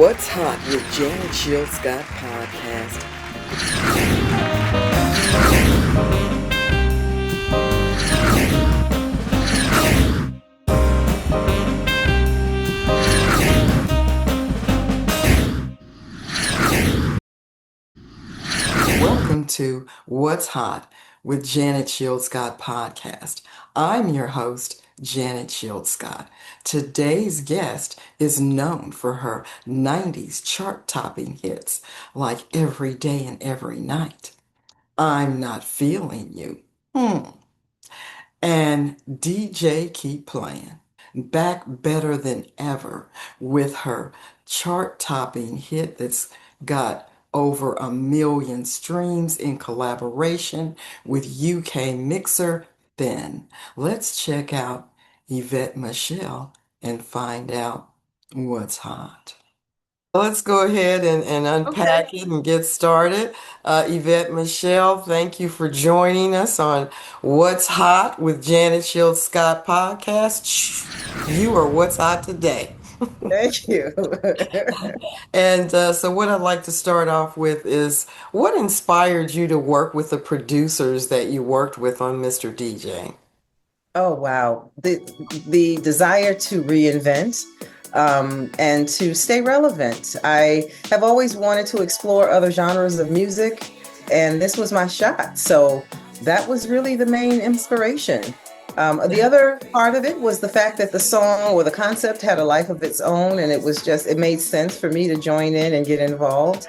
What's Hot with Janet Shield Scott podcast. Welcome to What's Hot with Janet Shield Scott podcast. I'm your host, Janet Shield Scott. Today's guest is known for her 90s chart-topping hits like Every Day and Every Night, I'm Not Feeling You, and DJ Keep Playing. Back better than ever with her chart-topping hit that's got over 1 million streams in collaboration with UK mixer Then. Let's check out Yvette Michele and find out what's hot. Let's go ahead and Okay. unpack it and get started. Yvette Michele, thank you for joining us on What's Hot with Janet Shield Scott podcast. You are what's hot today. Thank you. And so, what I'd like to start off with is what inspired you to work with the producers that you worked with on Mr. DJ? Oh, wow. The desire to reinvent and to stay relevant. I have always wanted to explore other genres of music, and this was my shot. So that was really the main inspiration. The other part of it was the fact that the song or the concept had a life of its own, and it made sense for me to join in and get involved.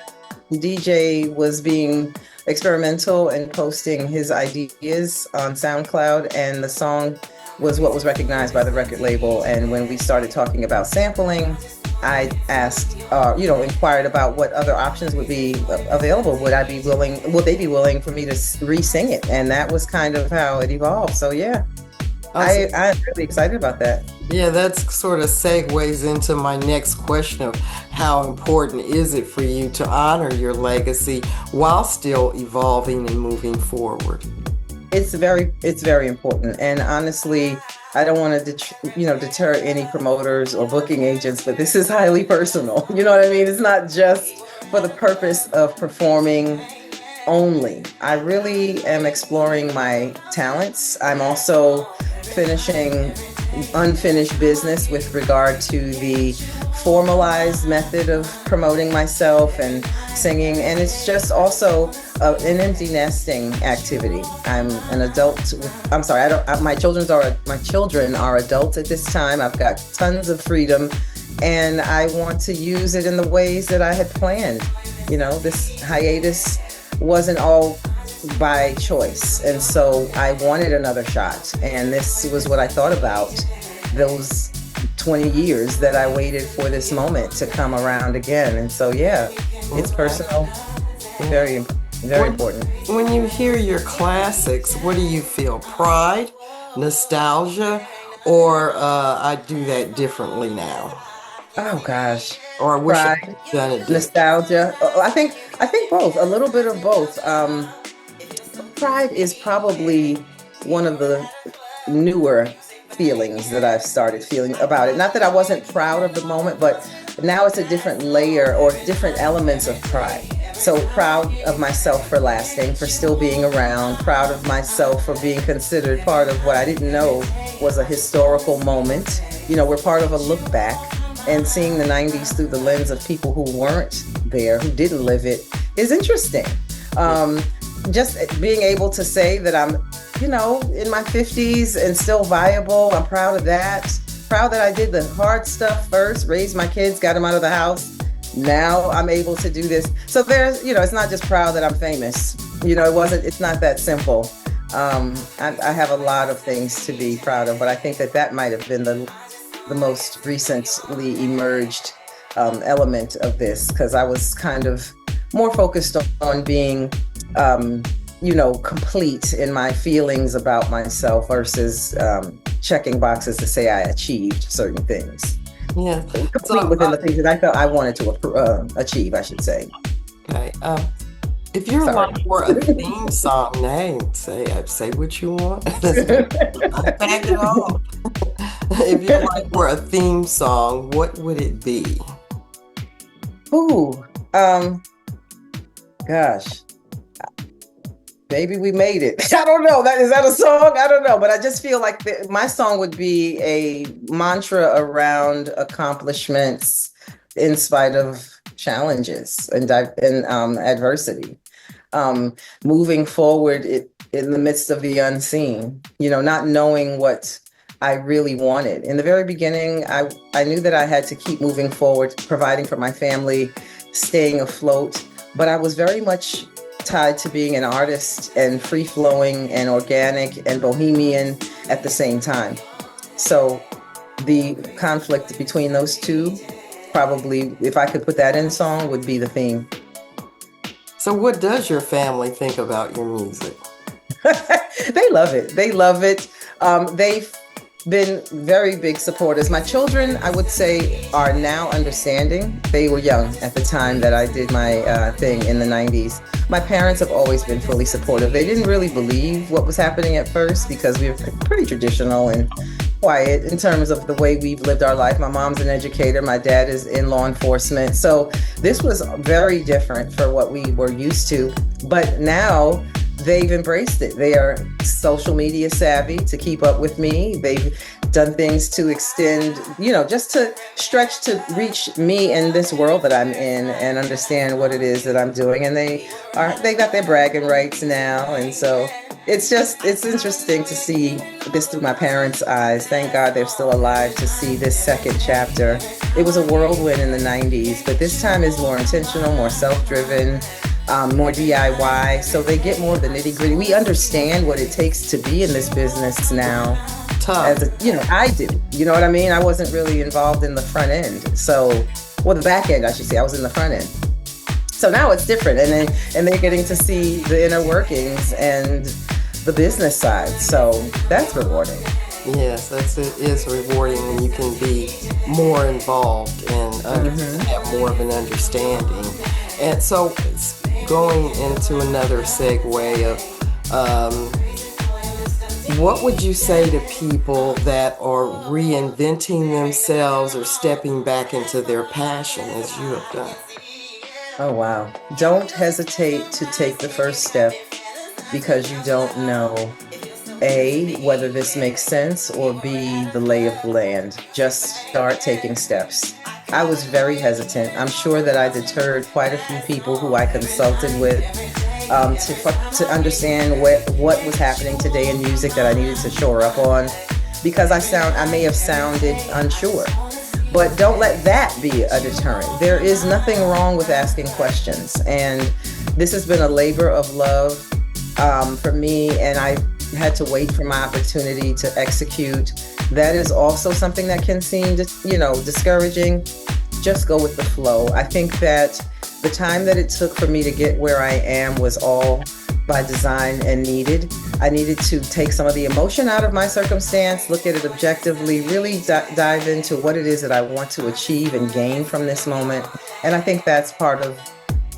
DJ was being experimental and posting his ideas on SoundCloud, and the song was what was recognized by the record label. And when we started talking about sampling, I asked, inquired about what other options would be available. Would they be willing for me to re-sing it? And that was kind of how it evolved. So yeah, I'm really excited about that. Yeah, that sort of segues into my next question of how important is it for you to honor your legacy while still evolving and moving forward? It's very important. And honestly, I don't want to, deter any promoters or booking agents, but this is highly personal. You know what I mean? It's not just for the purpose of performing only. I really am exploring my talents. I'm also finishing unfinished business with regard to the formalized method of promoting myself and singing, and it's just also an empty nesting activity. I'm an adult. I'm sorry. My children are adults at this time. I've got tons of freedom, and I want to use it in the ways that I had planned. This hiatus wasn't all by choice, and so I wanted another shot, and this was what I thought about those 20 years that I waited for this moment to come around again. And so yeah, it's personal, very important. When you hear your classics, what do you feel? Pride, nostalgia, or I do that differently now? Oh gosh. Or I wish I Pride, had done it differently. nostalgia. I think both, a little bit of both. Pride is probably one of the newer feelings that I've started feeling about it. Not that I wasn't proud of the moment, but now it's a different layer or different elements of pride. So proud of myself for lasting, for still being around, proud of myself for being considered part of what I didn't know was a historical moment. We're part of a look back, and seeing the 90s through the lens of people who weren't there, who didn't live it, is interesting. Just being able to say that I'm, in my 50s and still viable. I'm proud of that. Proud that I did the hard stuff first, raised my kids, got them out of the house. Now I'm able to do this. So there's, it's not just proud that I'm famous. It's not that simple. I have a lot of things to be proud of, but I think that might have been the most recently emerged element of this, because I was kind of more focused on being complete in my feelings about myself versus checking boxes to say I achieved certain things. Yeah. Complete within the things that I felt I wanted to achieve, I should say. Okay. If your life were a theme song name, say what you want. Back it off. If your life were a theme song, what would it be? Ooh, um, gosh. Baby, we made it. I don't know. Is that a song? I don't know. But I just feel like my song would be a mantra around accomplishments in spite of challenges and adversity. Um, Moving forward in the midst of the unseen, not knowing what I really wanted. In the very beginning, I knew that I had to keep moving forward, providing for my family, staying afloat. But I was very much tied to being an artist and free flowing and organic and bohemian at the same time. So the conflict between those two, probably, if I could put that in song, would be the theme. So, what does your family think about your music? They love it. They love it. They've been very big supporters. My children, I would say, are now understanding. They were young at the time that I did my thing in the 90s. My parents have always been fully supportive. They didn't really believe what was happening at first because we were pretty traditional and quiet in terms of the way we've lived our life. My mom's an educator. My dad is in law enforcement. So this was very different for what we were used to. But now they've embraced it. They are social media savvy to keep up with me. They've done things to extend, just to stretch to reach me in this world that I'm in and understand what it is that I'm doing. And they got their bragging rights now. And so it's interesting to see this through my parents' eyes. Thank God they're still alive to see this second chapter. It was a whirlwind in the 90s, but this time is more intentional, more self-driven, more DIY. So they get more of the nitty gritty. We understand what it takes to be in this business now. Tough. I do. You know what I mean? I wasn't really involved in the front end. So, well, the back end, I should say. I was in the front end. So now it's different, and they're getting to see the inner workings and the business side. So that's rewarding. Yes, it is rewarding when you can be more involved and have more of an understanding. And so, going into another segue of what would you say to people that are reinventing themselves or stepping back into their passion as you have done? Oh, wow. Don't hesitate to take the first step because you don't know, A, whether this makes sense, or B, the lay of the land. Just start taking steps. I was very hesitant. I'm sure that I deterred quite a few people who I consulted with to understand what was happening today in music that I needed to shore up on, because I may have sounded unsure. But don't let that be a deterrent. There is nothing wrong with asking questions. And this has been a labor of love for me, and I had to wait for my opportunity to execute. That is also something that can seem, discouraging. Just go with the flow. I think that the time that it took for me to get where I am was all by design and needed. I needed to take some of the emotion out of my circumstance, look at it objectively, really dive into what it is that I want to achieve and gain from this moment. And I think that's part of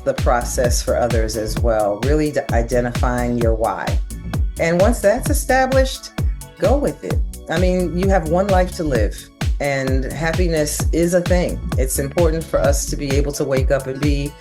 the process for others as well, really identifying your why. And once that's established, go with it. I mean, you have one life to live, and happiness is a thing. It's important for us to be able to wake up and be,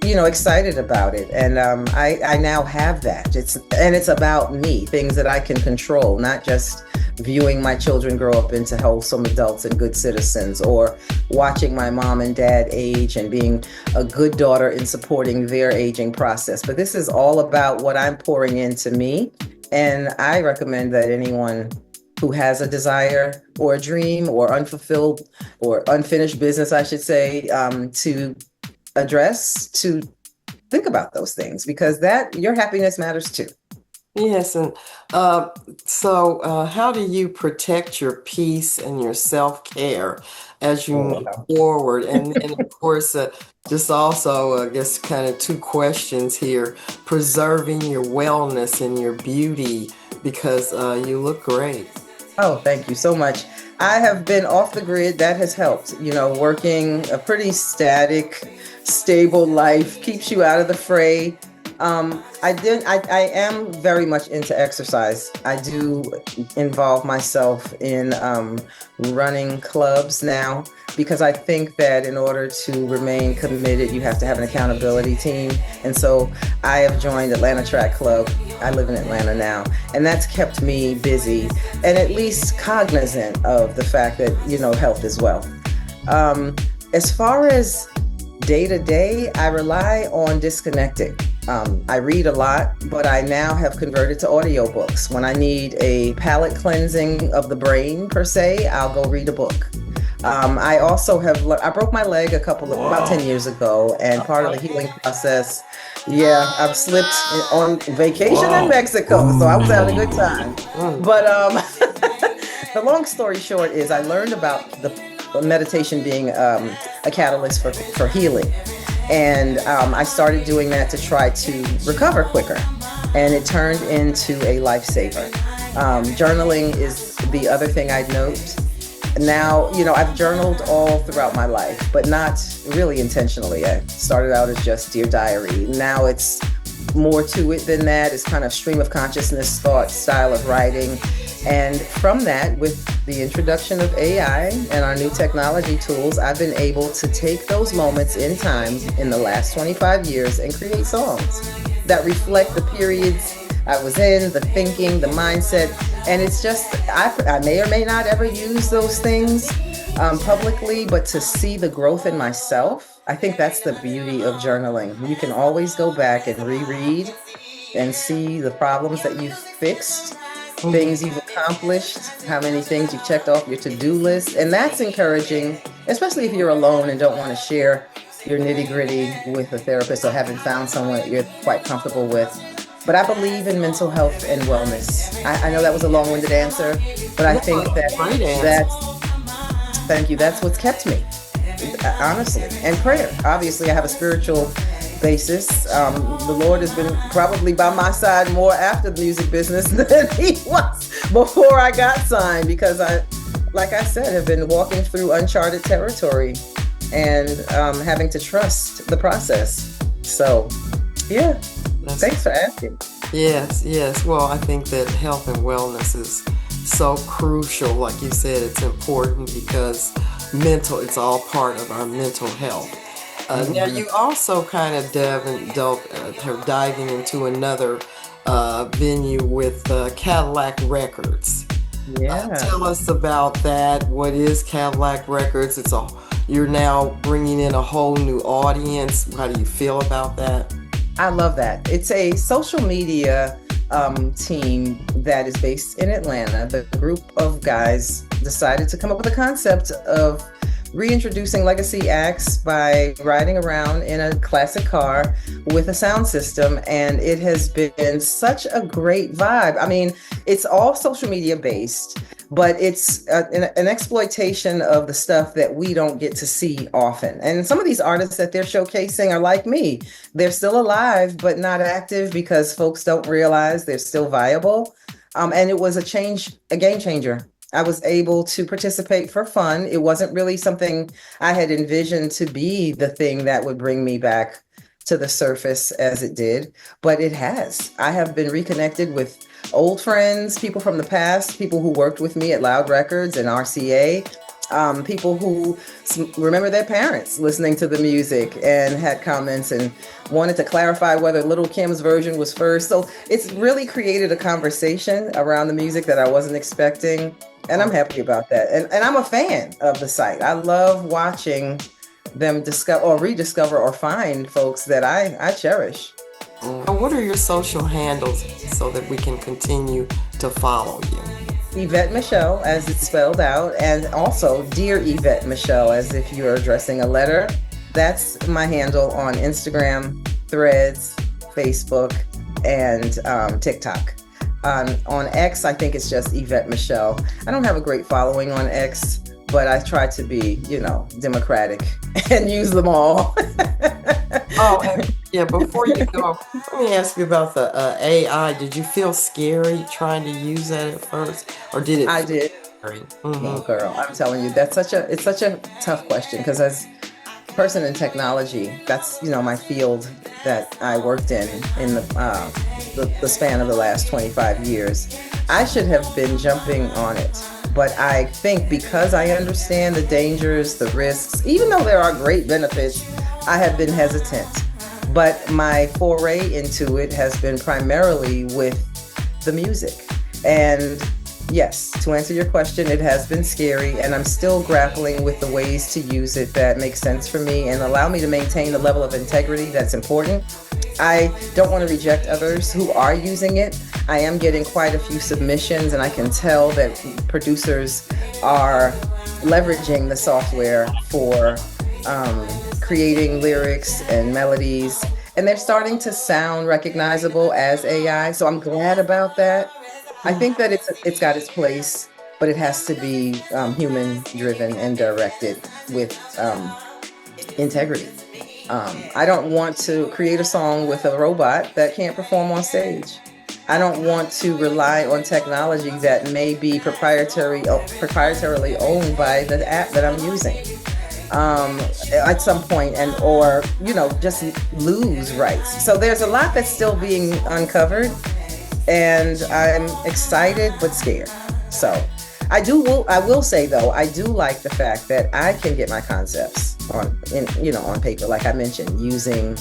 excited about it. And I now have that. It's about me, things that I can control, not just viewing my children grow up into wholesome adults and good citizens, or watching my mom and dad age and being a good daughter in supporting their aging process. But this is all about what I'm pouring into me. And I recommend that anyone who has a desire or a dream or unfulfilled or unfinished business, I should say, to think about those things, because your happiness matters too. Yes, and so how do you protect your peace and your self-care as you Oh, move wow. forward? And of course, just also, I guess, kind of two questions here: preserving your wellness and your beauty, because you look great. Oh, thank you so much. I have been off the grid. That has helped. Working a pretty static, stable life keeps you out of the fray. I am very much into exercise. I do involve myself in running clubs now because I think that in order to remain committed, you have to have an accountability team. And so I have joined Atlanta Track Club. I live in Atlanta now, and that's kept me busy and at least cognizant of the fact that, health is wealth. As far as day to day, I rely on disconnecting. I read a lot, but I now have converted to audiobooks. When I need a palate cleansing of the brain, per se, I'll go read a book. I also I broke my leg about 10 years ago, and part of the healing process, yeah, I've slipped on vacation in Mexico, so I was having a good time. But the long story short is I learned about the meditation being a catalyst for healing. And I started doing that to try to recover quicker. And it turned into a lifesaver. Journaling is the other thing I'd note. Now, I've journaled all throughout my life, but not really intentionally. I started out as just Dear Diary. Now it's more to it than that. It's kind of stream of consciousness, thought, style of writing. And from that, with the introduction of AI and our new technology tools, I've been able to take those moments in time in the last 25 years and create songs that reflect the periods I was in, the thinking, the mindset. And it's just, I may or may not ever use those things publicly, but to see the growth in myself, I think that's the beauty of journaling. You can always go back and reread and see the problems that you've fixed, things you've accomplished, how many things you've checked off your to-do list. And that's encouraging, especially if you're alone and don't want to share your nitty-gritty with a therapist or haven't found someone that you're quite comfortable with. But I believe in mental health and wellness. I know that was a long-winded answer, but I think thank you, that's what's kept me, honestly. And prayer. Obviously, I have a spiritual basis. The Lord has been probably by my side more after the music business than he was before I got signed, because like I said, have been walking through uncharted territory and having to trust the process. So, yeah, thanks for asking. Yes, yes. Well, I think that health and wellness is so crucial. Like you said, it's important because it's all part of our mental health. Now, you also kind of diving into another venue with Cadillac Records. Yeah. Tell us about that. What is Cadillac Records? You're now bringing in a whole new audience. How do you feel about that? I love that. It's a social media team that is based in Atlanta. The group of guys decided to come up with a concept of reintroducing legacy acts by riding around in a classic car with a sound system. And it has been such a great vibe. I mean, it's all social media based, but it's an exploitation of the stuff that we don't get to see often. And some of these artists that they're showcasing are like me. They're still alive, but not active because folks don't realize they're still viable. And it was a game changer. I was able to participate for fun. It wasn't really something I had envisioned to be the thing that would bring me back to the surface as it did, but it has. I have been reconnected with old friends, people from the past, people who worked with me at Loud Records and RCA, people who remember their parents listening to the music and had comments and wanted to clarify whether Little Kim's version was first. So it's really created a conversation around the music that I wasn't expecting. And I'm happy about that. And I'm a fan of the site. I love watching them discover or rediscover or find folks that I cherish. What are your social handles so that we can continue to follow you? Yvette Michele, as it's spelled out, and also Dear Yvette Michele, as if you're addressing a letter. That's my handle on Instagram, Threads, Facebook, and TikTok. On X, I think it's just Yvette Michele. I don't have a great following on X, but I try to be, democratic and use them all. And before you go, let me ask you about the AI. Did you feel scary trying to use that at first, or did it? I did. Scary? No, girl, I'm telling you, it's such a tough question because as person in technology, that's, my field that I worked in the span of the last 25 years. I should have been jumping on it. But I think because I understand the dangers, the risks, even though there are great benefits, I have been hesitant. But my foray into it has been primarily with the music. And yes, to answer your question, it has been scary, and I'm still grappling with the ways to use it that make sense for me and allow me to maintain the level of integrity that's important. I don't want to reject others who are using it. I am getting quite a few submissions, and I can tell that producers are leveraging the software for creating lyrics and melodies, and they're starting to sound recognizable as AI. So I'm glad about that. I think that it's got its place, but it has to be human driven and directed with integrity. I don't want to create a song with a robot that can't perform on stage. I don't want to rely on technology that may be proprietarily owned by the app that I'm using at some point, and or just lose rights. So there's a lot that's still being uncovered, and I'm excited but scared. So I will say though, I do like the fact that I can get my concepts on paper, like I mentioned, using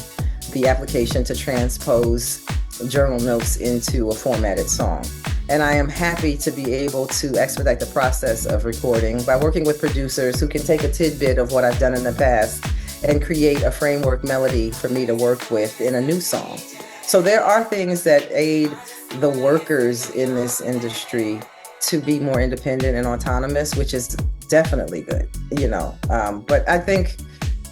the application to transpose journal notes into a formatted song. And I am happy to be able to expedite the process of recording by working with producers who can take a tidbit of what I've done in the past and create a framework melody for me to work with in a new song. So there are things that aid the workers in this industry to be more independent and autonomous, which is definitely good, but I think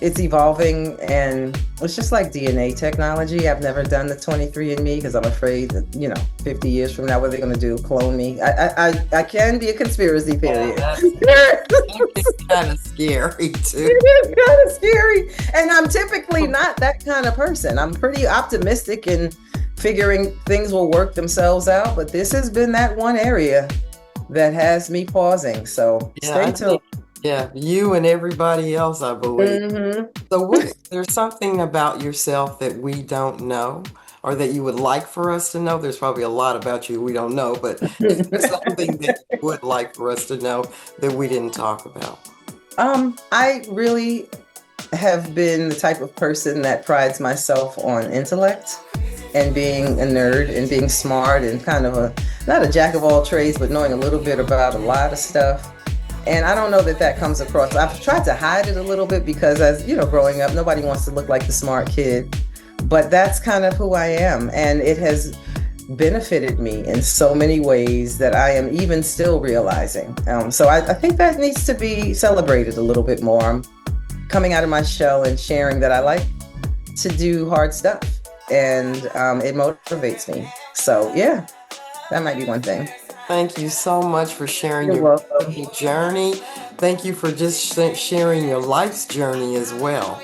it's evolving, and it's just like DNA technology. I've never done the 23andMe because I'm afraid that 50 years from now, what are they going to do? Clone me? I can be a conspiracy theory. It's kind of scary too. It is kind of scary, and I'm typically not that kind of person. I'm pretty optimistic in figuring things will work themselves out, but this has been that one area that has me pausing. So stay tuned. Yeah, you and everybody else, I believe. Mm-hmm. So there's something about yourself that we don't know or that you would like for us to know? There's probably a lot about you we don't know, but is there something that you would like for us to know that we didn't talk about? I really have been the type of person that prides myself on intellect and being a nerd and being smart and kind of not a jack of all trades, but knowing a little bit about a lot of stuff. And I don't know that comes across. I've tried to hide it a little bit because, as growing up, nobody wants to look like the smart kid. But that's kind of who I am. And it has benefited me in so many ways that I am even still realizing. So I think that needs to be celebrated a little bit more. I'm coming out of my shell and sharing that I like to do hard stuff. And it motivates me. So, yeah, that might be one thing. Thank you so much for sharing You're your welcome. journey. Thank you for just sharing your life's journey as well.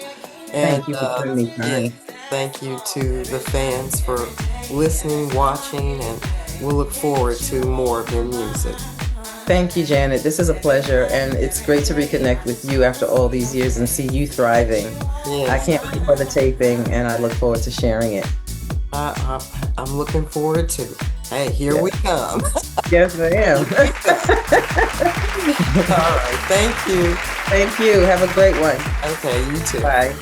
And Thank you for putting me yeah, time. thank you to the fans for listening, watching, and we'll look forward to more of your music. Thank you, Janet. This is a pleasure, and it's great to reconnect with you after all these years and see you thriving. Yes. I can't wait for the taping, and I look forward to sharing it. I'm looking forward to it. Hey, here we come. Yes, I am. All right. Thank you. Thank you. Have a great one. Okay, you too. Bye.